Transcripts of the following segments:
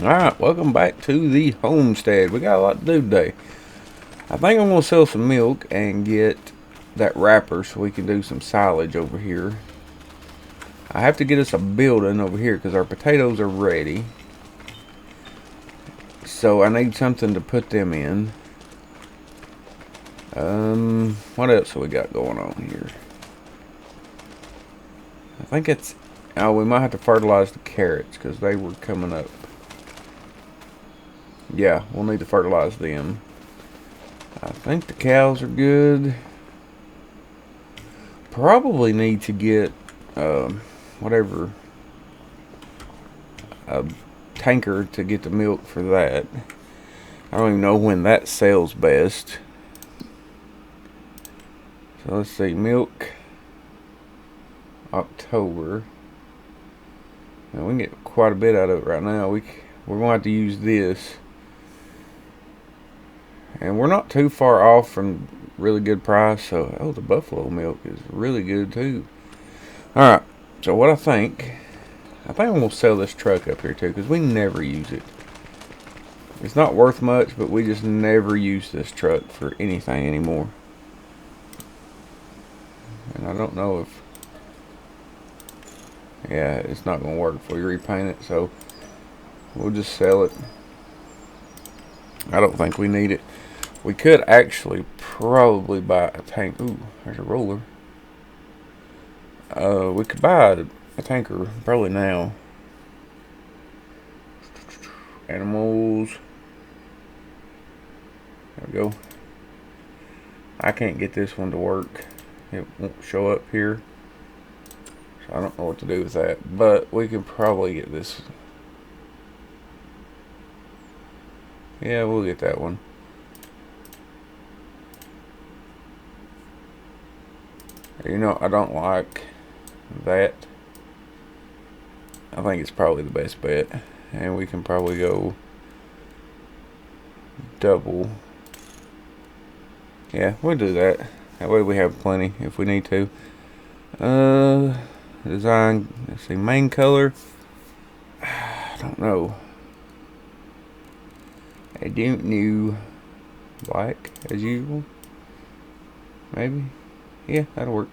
Alright, welcome back to the Homestead. We got a lot to do today. I think I'm going to sell some milk and get that wrapper so we can do some silage over here. I have to get us a building over here because our potatoes are ready. So I need something to put them in. What else have we got going on here? I think it's... Oh, we might have to fertilize the carrots because they were coming up. Yeah, we'll need to fertilize them. I think the cows are good. Probably need to get whatever a tanker to get the milk for that. I don't even know when that sells best. So let's see, milk October. Now we can get quite a bit out of it right now. We're gonna have to use this. And we're not too far off from really good price. So, oh, the buffalo milk is really good too. Alright, so what I think I'm going to sell this truck up here too because we never use it. It's not worth much, but we just never use this truck for anything anymore. And I don't know if... Yeah, it's not going to work if we repaint it, so we'll just sell it. I don't think we need it. We could actually probably buy a tank. Ooh, there's a roller. We could buy a tanker probably now. Animals. There we go. I can't get this one to work. It won't show up here. So I don't know what to do with that. But we can probably get this. Yeah, we'll get that one. You know, I don't like that. I think it's probably the best bet. And we can probably go double. Yeah, we'll do that. That way we have plenty if we need to. Design, let's see, main color. I don't know. I don't know. Black, as usual. Maybe. Yeah, that'll work.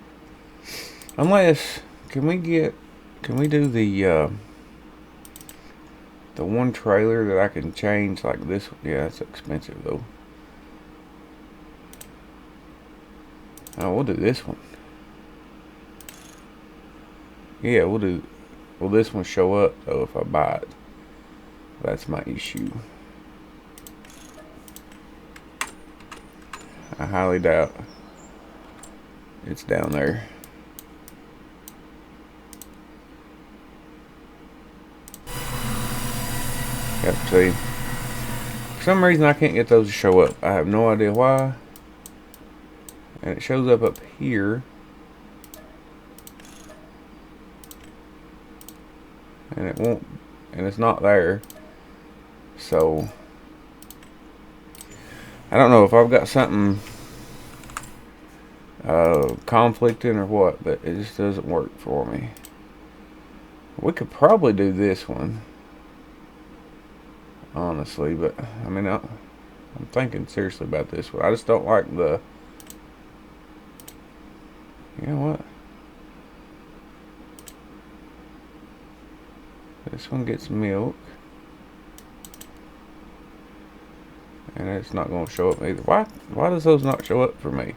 Unless, can we do the one trailer that I can change like this? Yeah, that's expensive though. Oh, we'll do this one. Yeah, we'll do. Will this one show up though if I buy it? That's my issue. I highly doubt it's down there. Yep, see. For some reason I can't get those to show up. I have no idea why. And it shows up here. And it won't, and it's not there. So I don't know if I've got something conflicting or what, but it just doesn't work for me. We could probably do this one, honestly, but I mean, I'm thinking seriously about this one. I just don't like the, you know what? This one gets milk. And it's not going to show up either. Why does those not show up for me?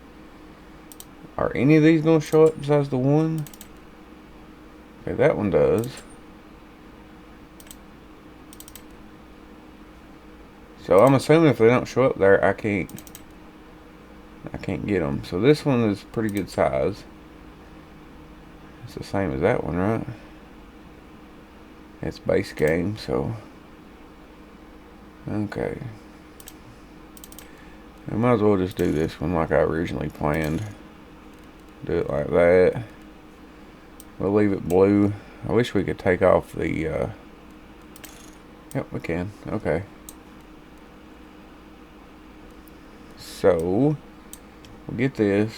Are any of these going to show up besides the one? Okay, that one does. So I'm assuming if they don't show up there, I can't get them. So this one is pretty good size. It's the same as that one, right? It's base game, so okay. I might as well just do this one like I originally planned. Do it like that. We'll leave it blue. I wish we could take off the, yep, we can. Okay. So, we'll get this.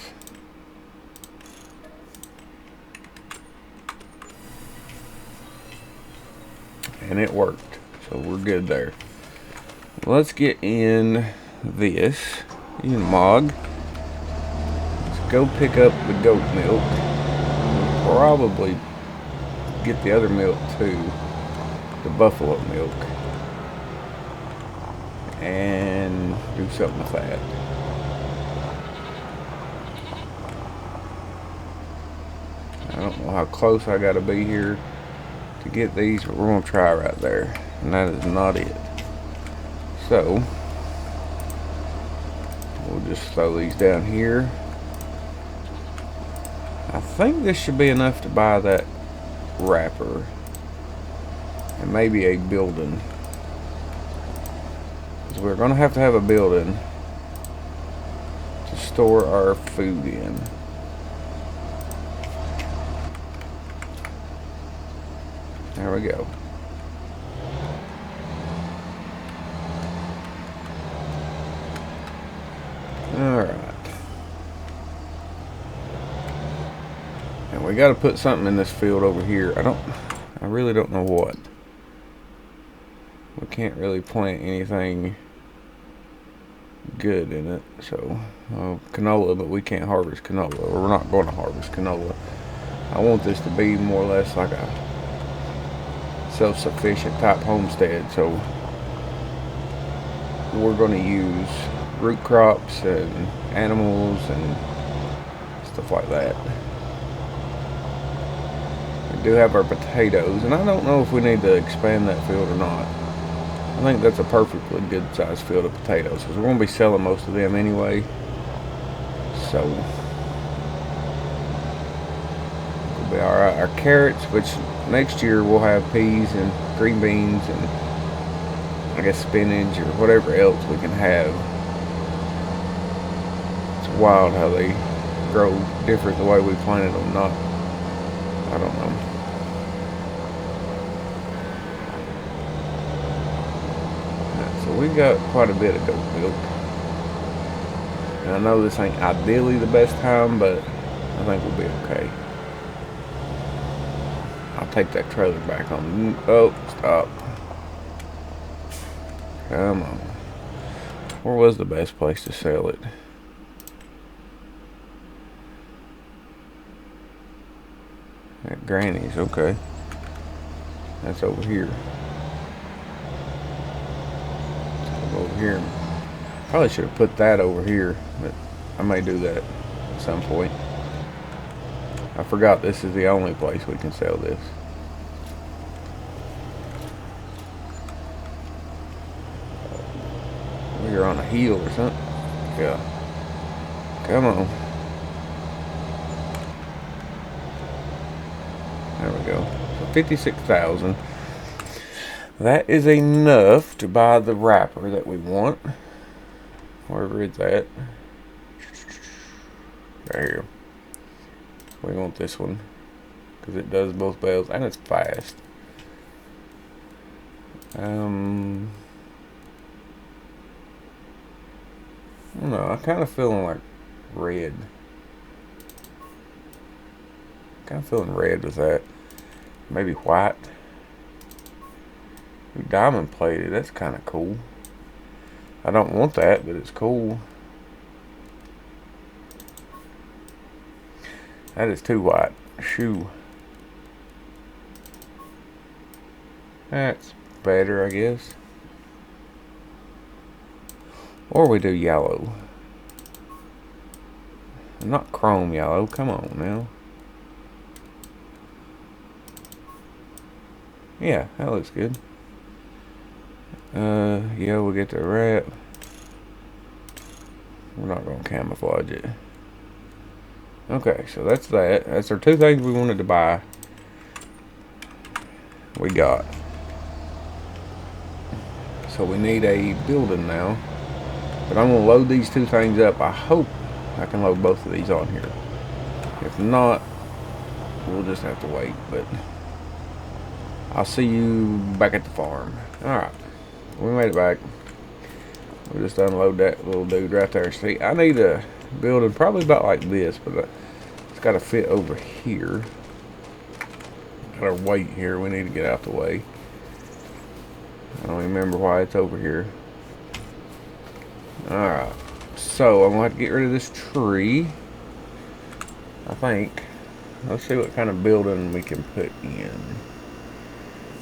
And it worked. So we're good there. Let's get in this. In Mog. Let's go pick up the goat milk. We'll probably get the other milk too. The buffalo milk. And do something with that. I don't know how close I gotta be here to get these, but we're gonna try right there. And that is not it. So we'll just throw these down here. I think this should be enough to buy that wrapper. And maybe a building. Because we're gonna have to have a building to store our food in. There we go. Alright. And we gotta put something in this field over here. I really don't know what. We can't really plant anything good in it. So, canola, but we can't harvest canola. Or we're not going to harvest canola. I want this to be more or less like a self-sufficient type homestead, so we're going to use root crops and animals and stuff like that. We do have our potatoes, and I don't know if we need to expand that field or not. I think that's a perfectly good sized field of potatoes, because we're going to be selling most of them anyway, so we'll be alright. Our carrots, which next year we'll have peas and green beans and I guess spinach or whatever else we can have. It's wild how they grow different the way we planted them. Not, I don't know. Right, so we got quite a bit of goat milk. And I know this ain't ideally the best time, but I think we'll be okay. I'll take that trailer back on. Oh, stop. Come on. Where was the best place to sell it? At Granny's, okay. That's over here. Over here. Probably should have put that over here, but I may do that at some point. I forgot this is the only place we can sell this. We're on a hill or something. Yeah. Come on. There we go. So 56,000. That is enough to buy the wrapper that we want. Wherever it's at. Right here. We want this one because it does both bales and it's fast. I don't know, I'm kind of feeling like red. Kind of feeling red with that. Maybe white. Diamond plated, that's kind of cool. I don't want that, but it's cool. That is too white. Shoo. That's better, I guess. Or we do yellow. Not chrome yellow. Come on now. Yeah, that looks good. Yeah, we'll get the wrap. We're not going to camouflage it. Okay, so that's that. That's our two things we wanted to buy. We got. So we need a building now. But I'm going to load these two things up. I hope I can load both of these on here. If not, we'll just have to wait. But I'll see you back at the farm. Alright. We made it back. We'll just unload that little dude right there. See, I need a building probably about like this, but it's got to fit over here. Got our weight here. We need to get out the way. I don't even remember why it's over here. Alright. So, I'm going to have to get rid of this tree. I think. Let's see what kind of building we can put in.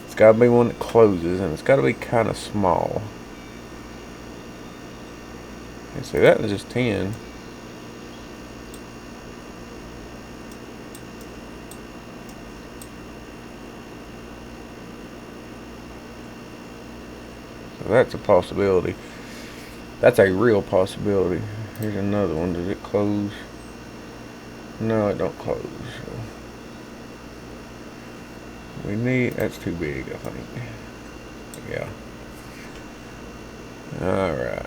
It's got to be one that closes, and it's got to be kind of small. Okay, so that was just 10. So that's a possibility. That's a real possibility. Here's another one. Does it close? No, it don't close. So we need, that's too big, I think. Yeah. Alright.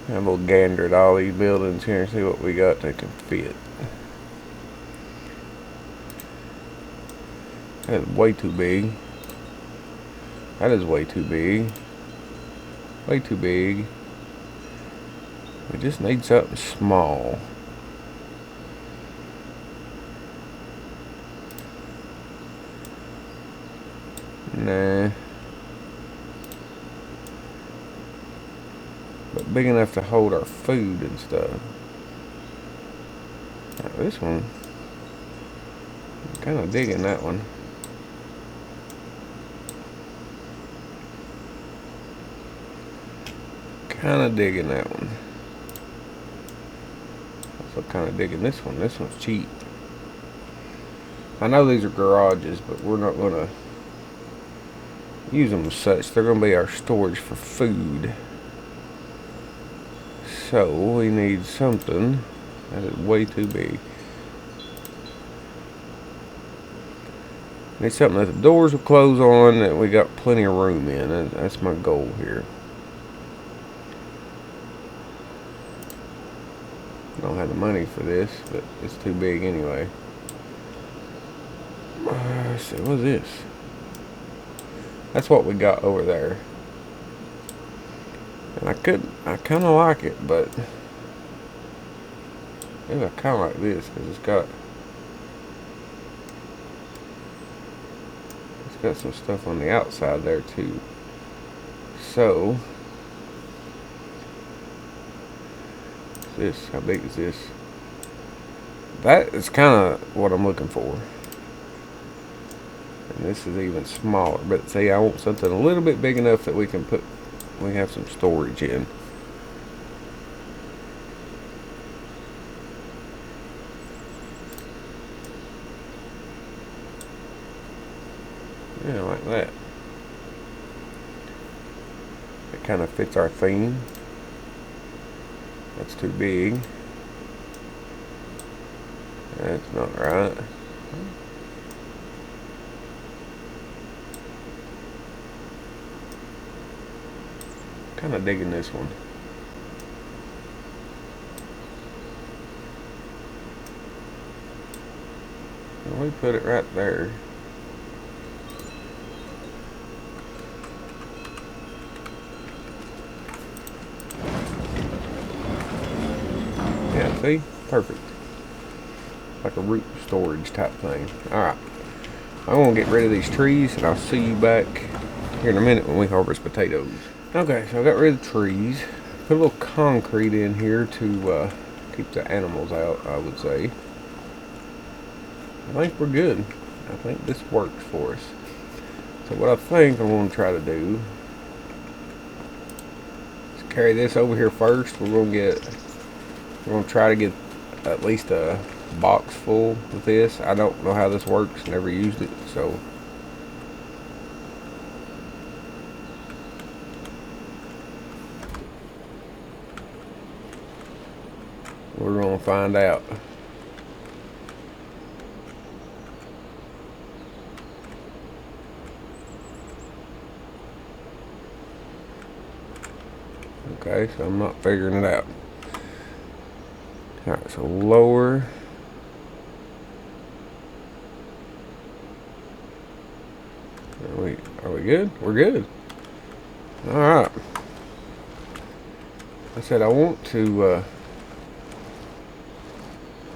And we'll gander at all these buildings here and see what we got that can fit. That is way too big. That is way too big. Way too big. We just need something small. Nah. But big enough to hold our food and stuff. Now, this one, I'm kind of digging that one. Kind of digging that one. Also kind of digging this one. This one's cheap. I know these are garages, but we're not going to use them as such. They're going to be our storage for food. So we need something that is way too big. Need something that the doors will close on, that we got plenty of room in. That's my goal here. Don't have the money for this, but it's too big anyway. Let's see, what's this? That's what we got over there. And I kind of like it, but maybe I kind of like this because it's got some stuff on the outside there too. So this, how big is this? That is kind of what I'm looking for. And this is even smaller, but see, I want something a little bit big enough that we have some storage in. Yeah, like that. It kind of fits our theme. That's too big. That's not right. Kind of digging this one. And we put it right there. Yeah, see? Perfect. Like a root storage type thing. Alright. I'm going to get rid of these trees, and I'll see you back here in a minute when we harvest potatoes. Okay, so I got rid of the trees. Put a little concrete in here to keep the animals out, I would say. I think we're good. I think this works for us. So what I think I'm going to try to do is carry this over here first. We're going to try to get at least a box full with this. I don't know how this works. Never used it, so we're going to find out. Okay, so I'm not figuring it out. Alright, so lower. Are we good? We're good. Alright. I said I want to,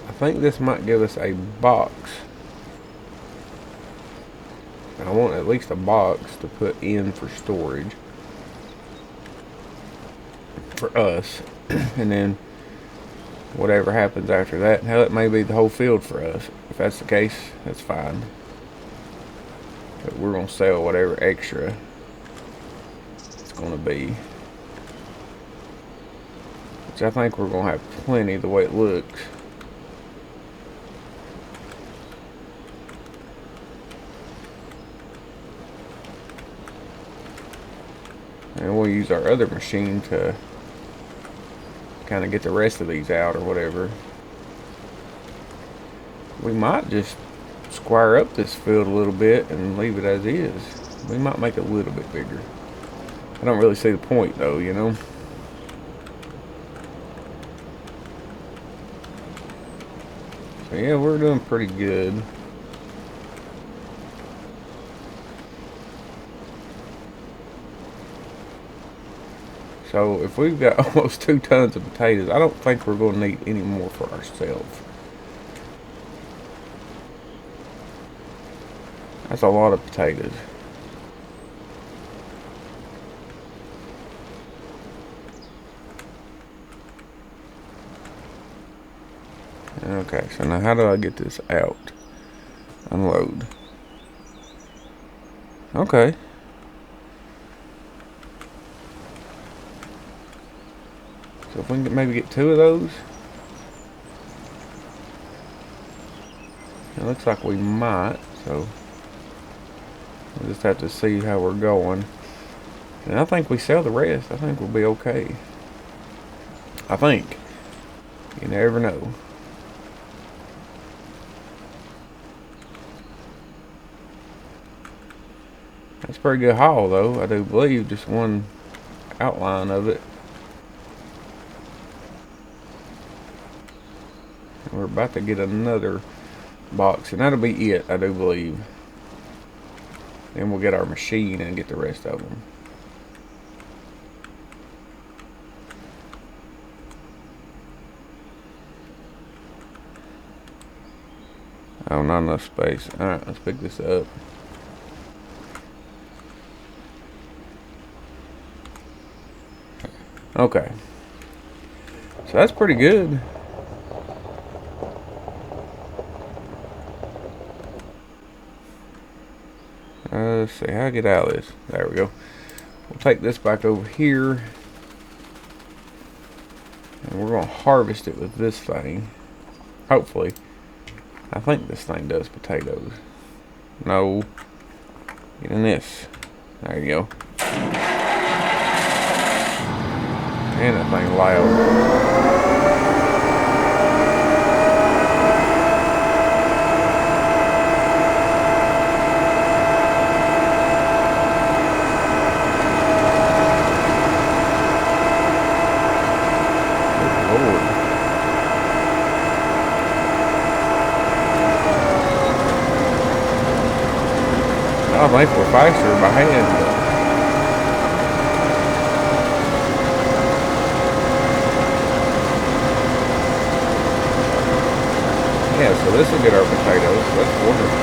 I think this might give us a box. I I want at least a box to put in for storage for us. And then whatever happens after that, hell, it may be the whole field for us. If that's the case, that's fine. But we're going to sell whatever extra it's going to be. Which I think we're going to have plenty the way it looks. And we'll use our other machine to kind of get the rest of these out or whatever. We might just square up this field a little bit and leave it as is. We might make it a little bit bigger. I don't really see the point though, you know. So yeah, we're doing pretty good. So if we've got almost 2 tons of potatoes, I don't think we're going to need any more for ourselves. That's a lot of potatoes. Okay, so now how do I get this out? Unload. Okay. So if we can maybe get 2 of those. It looks like we might, so we'll just have to see how we're going. And I think we sell the rest. I think we'll be okay. I think. You never know. That's a pretty good haul though, I do believe. Just one outline of it. We're about to get another box, and that'll be it, I do believe. Then we'll get our machine and get the rest of them. Oh, not enough space. Alright, let's pick this up. Okay. So that's pretty good. Let's see how I get out of this. There we go. We'll take this back over here. And we're going to harvest it with this thing. Hopefully. I think this thing does potatoes. No. Get in this. There you go. And that thing loud. I think we're faster by hand. Yeah, so this will get our potatoes. That's wonderful.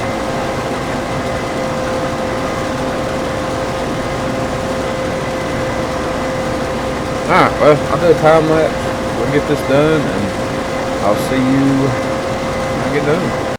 Alright, well, I'll do a time lapse. We'll get this done, and I'll see you when I get done.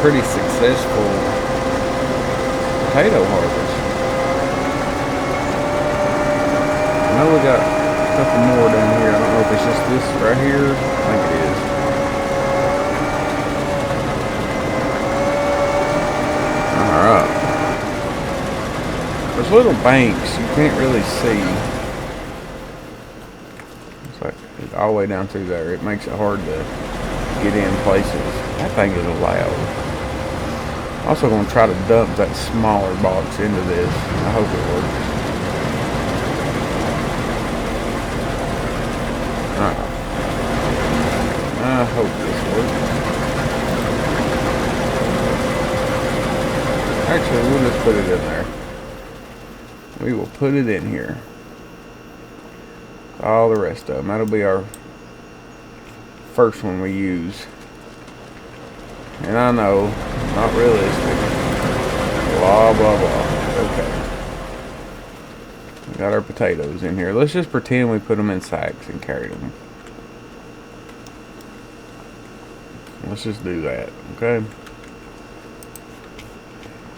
pretty successful potato harvest. I know we got a couple more down here. I don't know if it's just this right here. I think it is. Alright. There's little banks you can't really see. It's like all the way down through there. It makes it hard to get in places. That thing is loud. Also going to try to dump that smaller box into this. I hope it works. Alright. I hope this works. Actually, we'll just put it in there. We will put it in here. All the rest of them. That'll be our first one we use. And I know, not realistic. Blah, blah, blah. Okay. We got our potatoes in here. Let's just pretend we put them in sacks and carry them. Let's just do that, okay?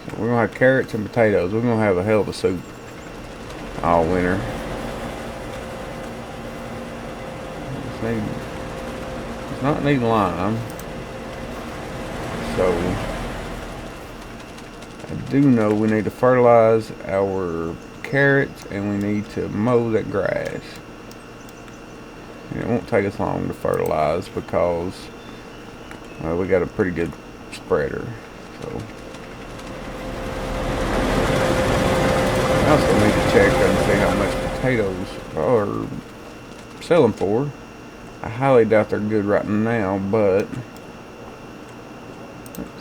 So we're going to have carrots and potatoes. We're going to have a hell of a soup all winter. It's not need lime. So I do know we need to fertilize our carrots and we need to mow that grass. And it won't take us long to fertilize because well, we got a pretty good spreader. So I also need to check and see how much potatoes are selling for. I highly doubt they're good right now, but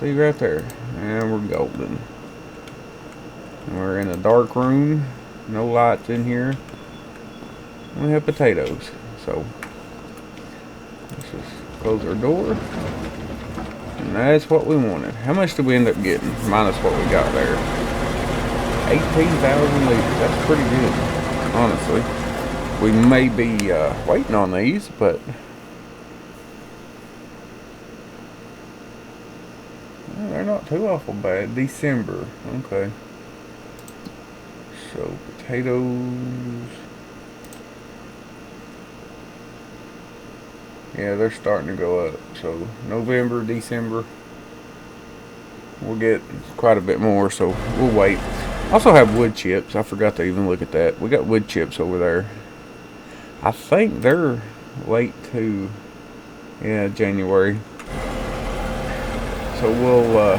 see right there, and we're golden. And we're in a dark room, no lights in here. We have potatoes, so let's just close our door. And that's what we wanted. How much did we end up getting? Minus what we got there. 18,000 liters. That's pretty good, honestly. We may be waiting on these, but they're not too awful bad. December. Okay. So, potatoes. Yeah, they're starting to go up. So, November, December. We'll get quite a bit more, so we'll wait. Also have wood chips. I forgot to even look at that. We got wood chips over there. I think they're late to, yeah, January. So we'll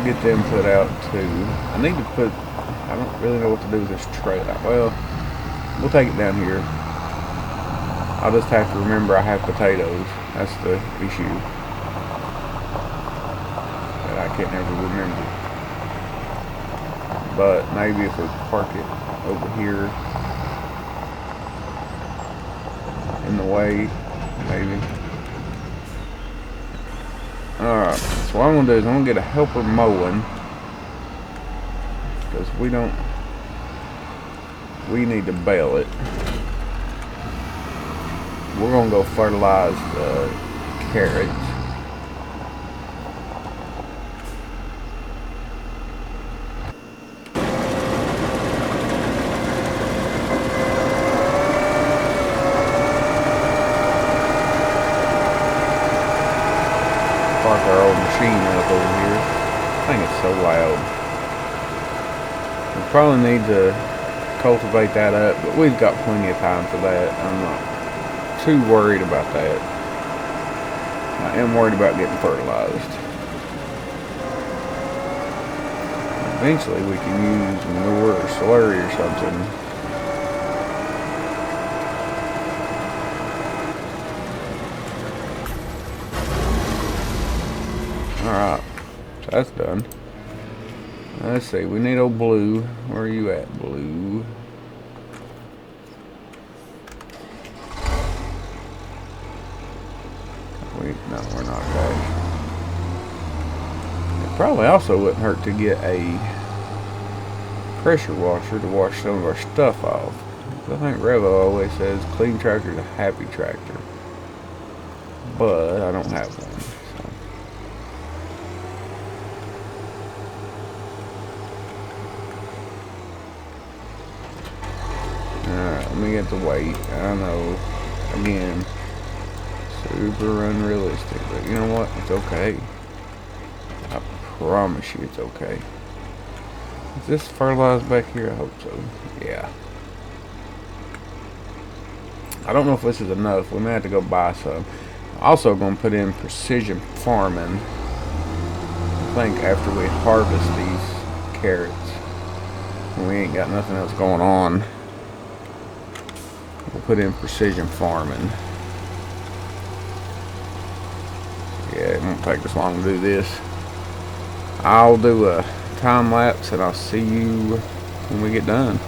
get them put out too. I need to put, I don't really know what to do with this trailer. Well, we'll take it down here. I'll just have to remember I have potatoes. That's the issue. That I can't ever remember. But maybe if we park it over here in the way, maybe. Alright, so what I'm going to do is I'm going to get a helper mowing. Because we need to bale it. We're going to go fertilize the carrots. Park our old machine up over here. I think it's so loud. We probably need to cultivate that up, but we've got plenty of time for that. I'm not too worried about that. I am worried about getting fertilized. Eventually we can use manure or slurry or something. Alright, so that's done. Let's see, we need old Blue. Where are you at, Blue? No, we're not, guys. It probably also wouldn't hurt to get a pressure washer to wash some of our stuff off. I think Revo always says clean tractor is a happy tractor. But I don't have one. So. Let me get the weight. I know, again, super unrealistic, but you know what? It's okay. I promise you it's okay. Is this fertilized back here? I hope so. Yeah. I don't know if this is enough. We may have to go buy some. Also going to put in precision farming. I think after we harvest these carrots, when we ain't got nothing else going on, we'll put in precision farming. Yeah, it won't take us long to do this. I'll do a time lapse and I'll see you when we get done.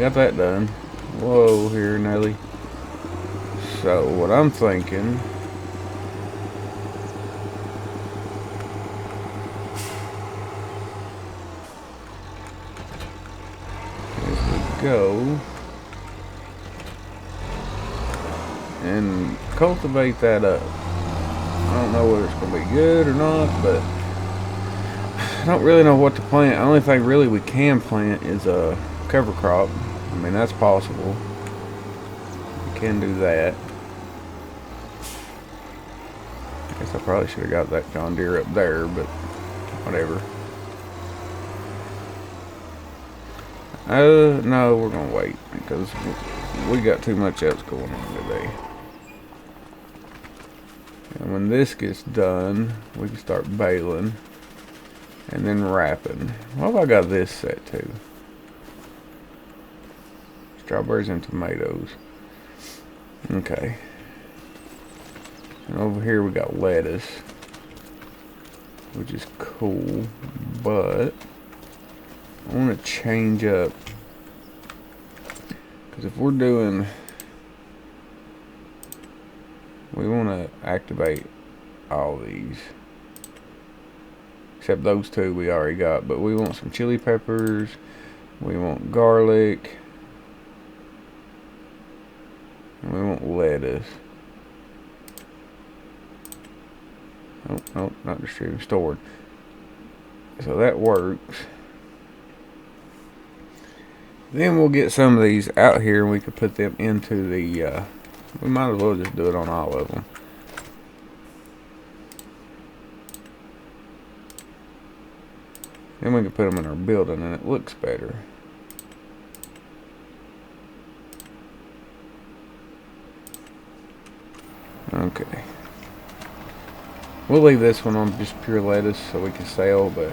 Got that done. Whoa, here, Nelly. So, what I'm thinking is we go and cultivate that up. I don't know whether it's going to be good or not, but I don't really know what to plant. The only thing really we can plant is a cover crop. I mean, that's possible. You can do that. I guess I probably should have got that John Deere up there, but whatever. No, we're gonna wait because we got too much else going on today. And when this gets done, we can start baling and then wrapping. What have I got this set to? Strawberries and tomatoes. Okay. And over here we got lettuce, which is cool, but I want to change up, because if we're doing, we want to activate all these, except those two we already got, but we want some chili peppers, we want garlic, and we want lettuce. Oh, no, not distributed, stored. So that works. Then we'll get some of these out here and we can put them into the, we might as well just do it on all of them. Then we can put them in our building and it looks better. Okay. We'll leave this one on just pure lettuce so we can sell, but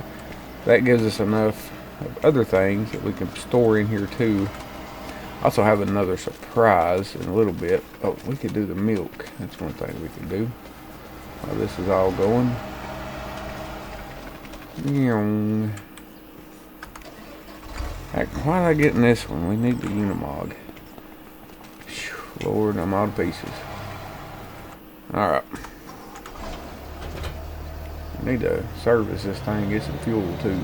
that gives us enough of other things that we can store in here too. Also have another surprise in a little bit. Oh, we could do the milk. That's one thing we can do while this is all going. Heck, why am I getting this one? We need the Unimog. Lord, I'm out of pieces. Alright. Need to service this thing, get some fuel too.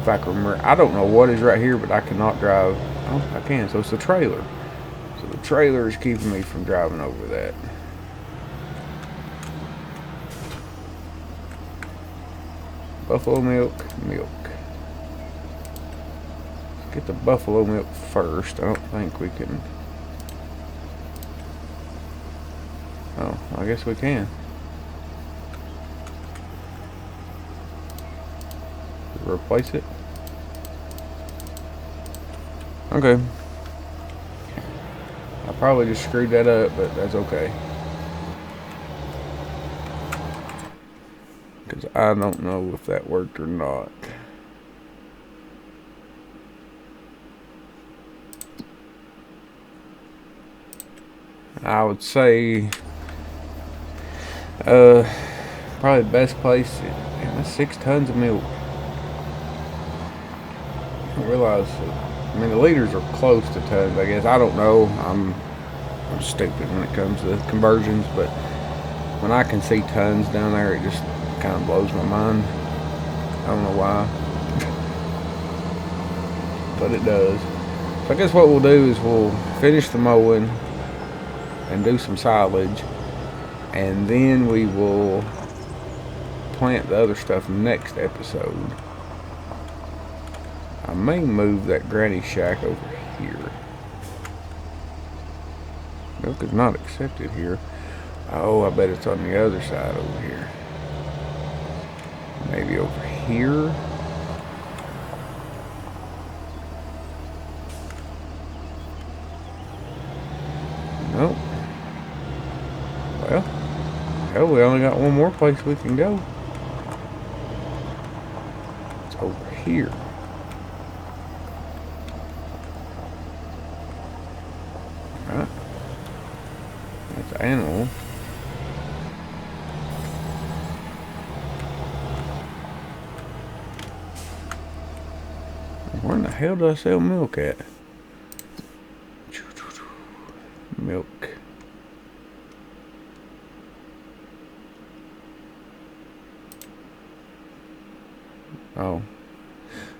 If I can remember, I don't know what is right here, but I cannot drive. Oh, I can, so it's a trailer. So the trailer is keeping me from driving over that. Buffalo milk. Let's get the buffalo milk first. I don't think we can. Oh, I guess we can. Replace it. Okay. I probably just screwed that up, but that's okay. Because I don't know if that worked or not. I would say probably the best place. Man, that's 6 tons of milk. I realize, I mean, the liters are close to tons, I guess. I don't know. I'm stupid when it comes to conversions, but when I can see tons down there, it just kind of blows my mind. I don't know why, but it does. So I guess what we'll do is we'll finish the mowing and do some silage, and then we will plant the other stuff next episode. I may move that granny shack over here. Milk is not accepted here. Oh, I bet it's on the other side over here. Maybe over here. Nope. Well, hell, we only got one more place we can go. It's over here. Right. That's an animal. Where in the hell do I sell milk at? Milk. Oh.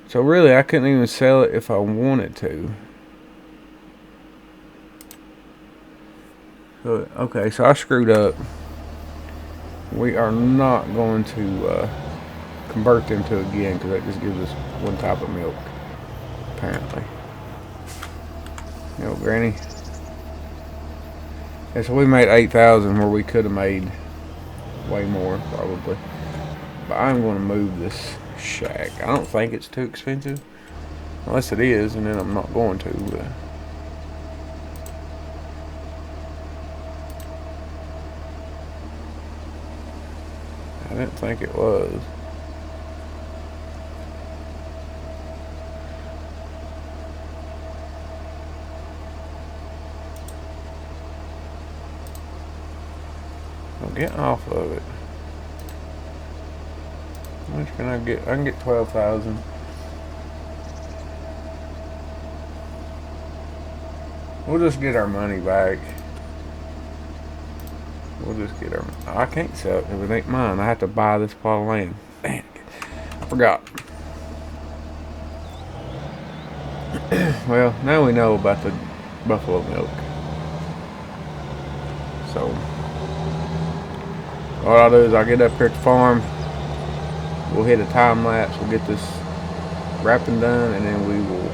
So really, I couldn't even sell it if I wanted to. So, okay, so I screwed up. We are not going to convert them to again, because that just gives us one type of milk, apparently. You know, Granny. Yeah, so we made 8,000 where we could have made way more, probably. But I'm going to move this shack. I don't think it's too expensive, unless it is, and then I'm not going to. But I didn't think it was. Well, get off of it. How much can I get? I can get 12,000. We'll just get our money back. We'll just get our. I can't sell it if it ain't mine. I have to buy this plot of land. Dang it. I forgot. Well, now we know about the buffalo milk. So, what I'll do is I'll get up here at the farm. We'll hit a time lapse. We'll get this wrapping done, and then we will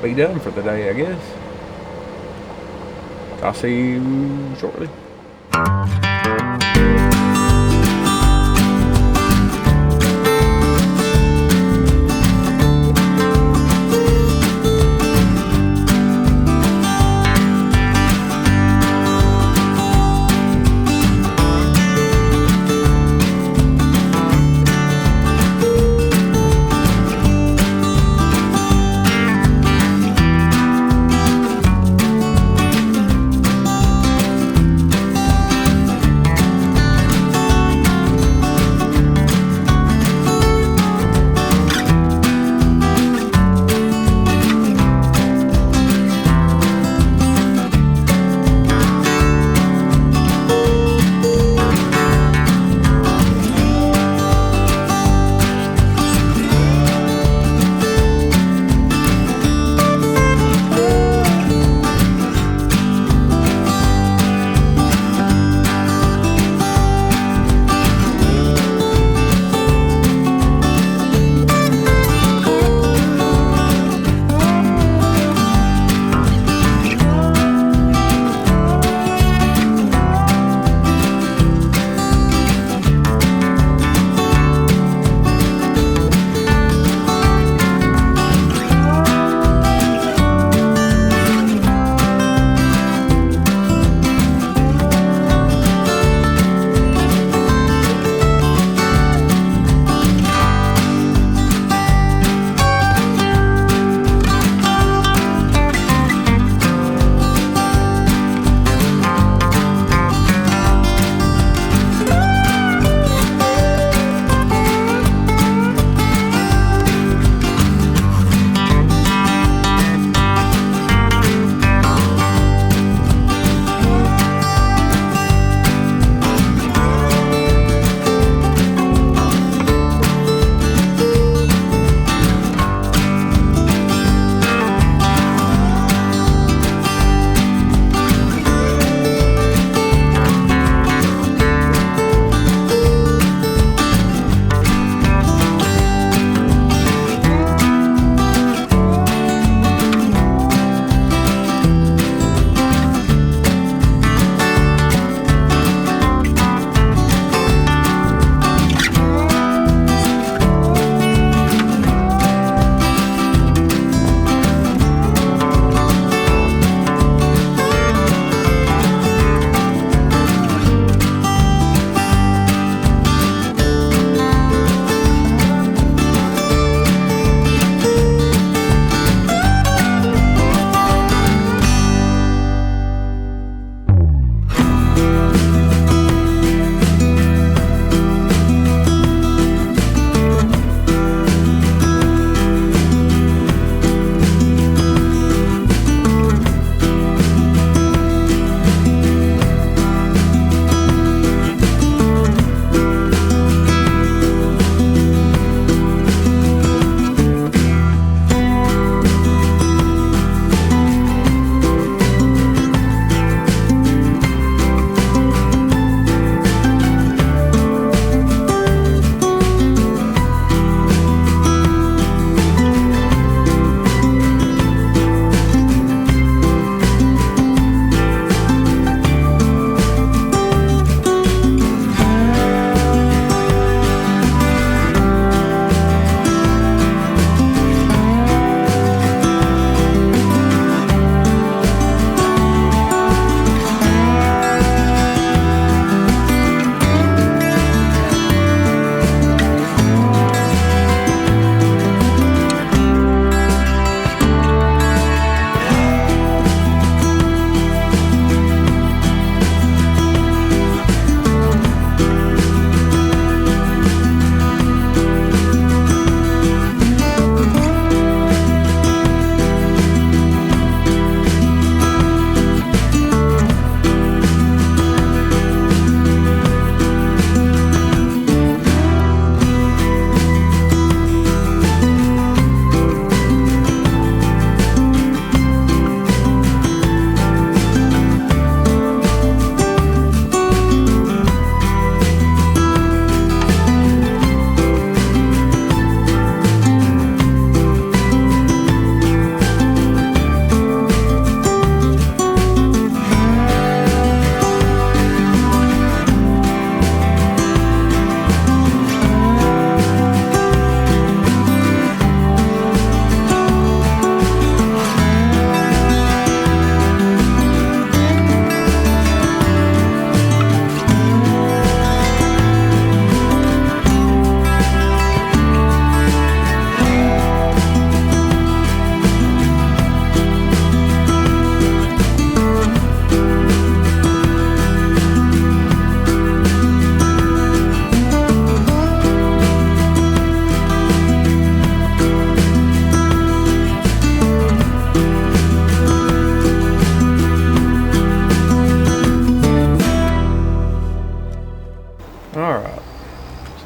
be done for the day, I guess. I'll see you shortly.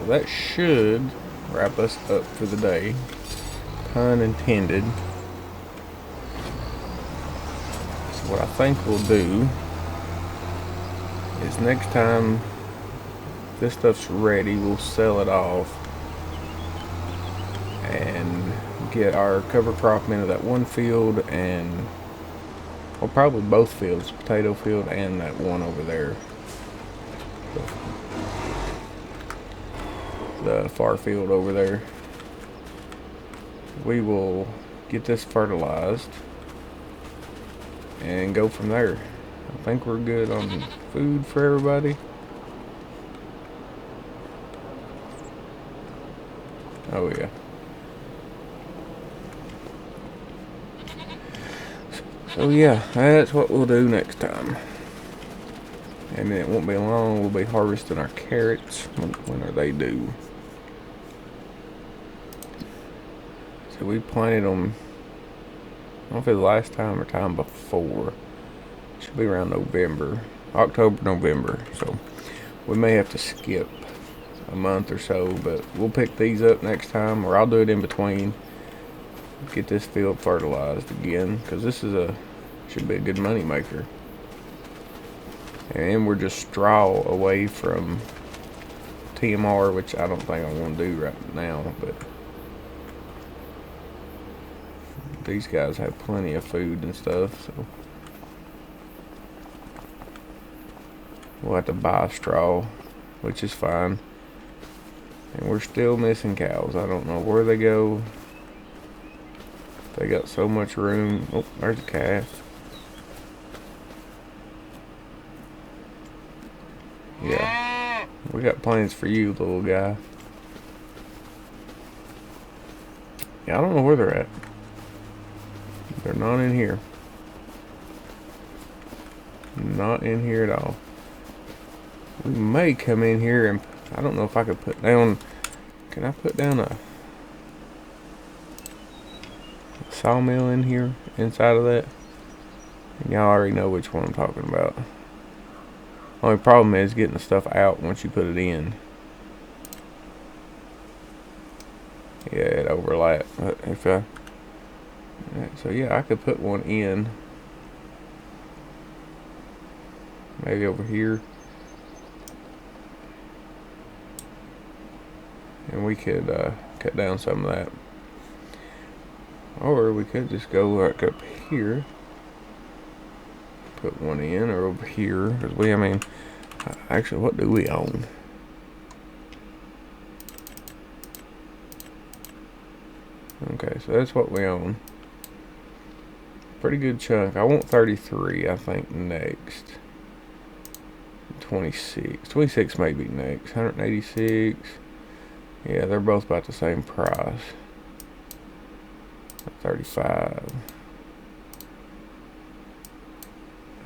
So that should wrap us up for the day. Pun intended. So what I think we'll do is next time this stuff's ready, we'll sell it off and get our cover crop into that one field, and well, probably both fields, potato field and that one over there, the far field over there. We will get this fertilized and go from there. I think we're good on food for everybody. Oh yeah. So yeah, that's what we'll do next time. And it won't be long, we'll be harvesting our carrots. When are they due? So we planted them, I don't know if it was last time or time before. It should be around November, October, November. So we may have to skip a month or so, but we'll pick these up next time, or I'll do it in between. Get this field fertilized again, because this is should be a good money maker. And we're just straw away from TMR, which I don't think I want to do right now, but these guys have plenty of food and stuff, so we'll have to buy straw, which is fine. And we're still missing cows. I don't know where they go. They got so much room. Oh, there's a calf. Yeah, we got plans for you, little guy. Yeah, I don't know where they're at. They're not in here. Not in here at all. We may come in here and I don't know if I could put down. Can I put down a sawmill in here inside of that? And y'all already know which one I'm talking about. Only problem is getting the stuff out once you put it in. Yeah, it overlaps. If I, so yeah, I could put one in. Maybe over here. And we could cut down some of that. Or we could just go like up here. Put one in, or over here. Because I mean, actually, what do we own? Okay, so that's what we own. Pretty good chunk. I want 33, I think, next. 26. 26 may be next. 186. Yeah, they're both about the same price. 35.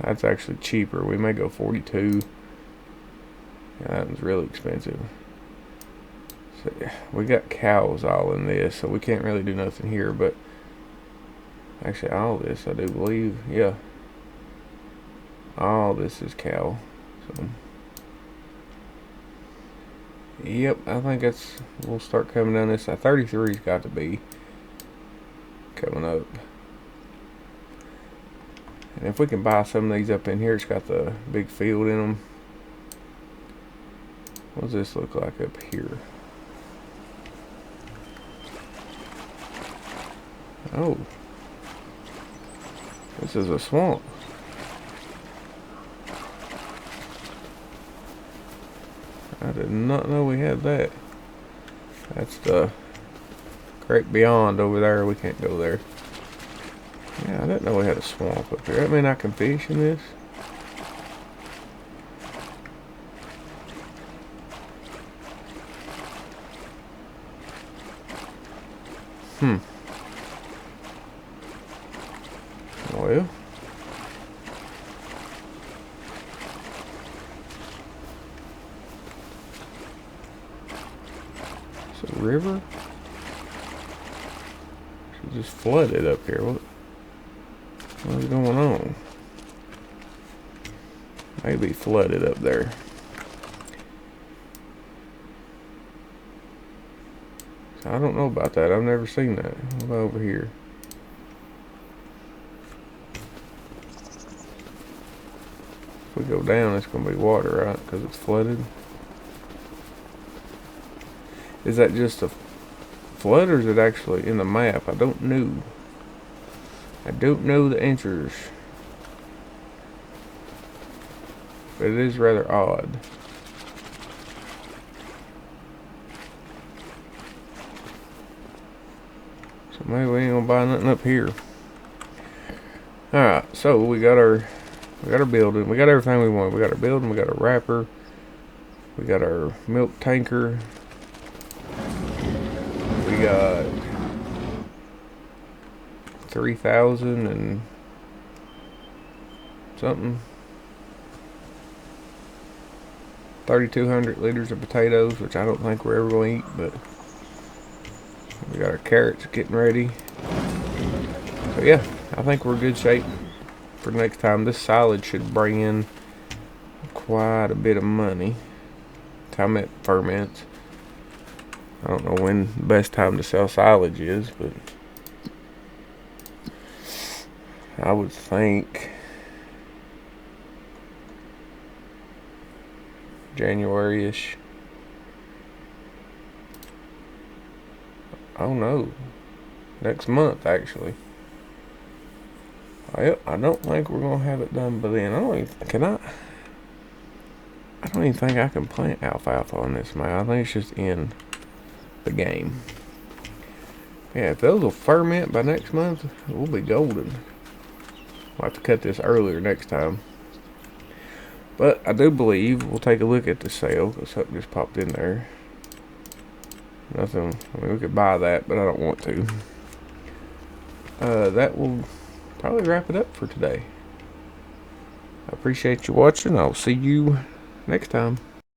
That's actually cheaper. We may go 42. Yeah, that was really expensive. So, yeah, we got cows all in this, so we can't really do nothing here, but actually all this I do believe, yeah. All this is cow. So yep, I think we'll start coming down this. 33's got to be coming up. And if we can buy some of these up in here, it's got the big field in them. What does this look like up here? Oh, this is a swamp. I did not know we had that. That's the great beyond over there. We can't go there. Yeah, I didn't know we had a swamp up here. That mean I can fish in this? Well. It's a river? It's just flooded up here. What is going on? Maybe flooded up there. I don't know about that. I've never seen that. What about over here? If we go down, it's going to be water, right? Because it's flooded. Is that just a flood, or is it actually in the map? I don't know. I don't know the answers. But it is rather odd. So maybe we ain't gonna buy nothing up here. Alright, so we got our building. We got everything we want. We got our building, we got our wrapper, we got our milk tanker, we got 3,000 and something, 3,200 liters of potatoes, which I don't think we're ever going to eat, but we got our carrots getting ready. So yeah, I think we're in good shape for next time. This silage should bring in quite a bit of money. Time it ferments. I don't know when the best time to sell silage is, but I would think January-ish. Oh no, next month actually. I don't think we're gonna have it done by then. I don't even think I can plant alfalfa on this, man. I think it's just in the game. Yeah, if those will ferment by next month, we'll be golden. We'll have to cut this earlier next time. But I do believe we'll take a look at the sale, because something just popped in there. Nothing. I mean, we could buy that, but I don't want to. That will probably wrap it up for today. I appreciate you watching. I'll see you next time.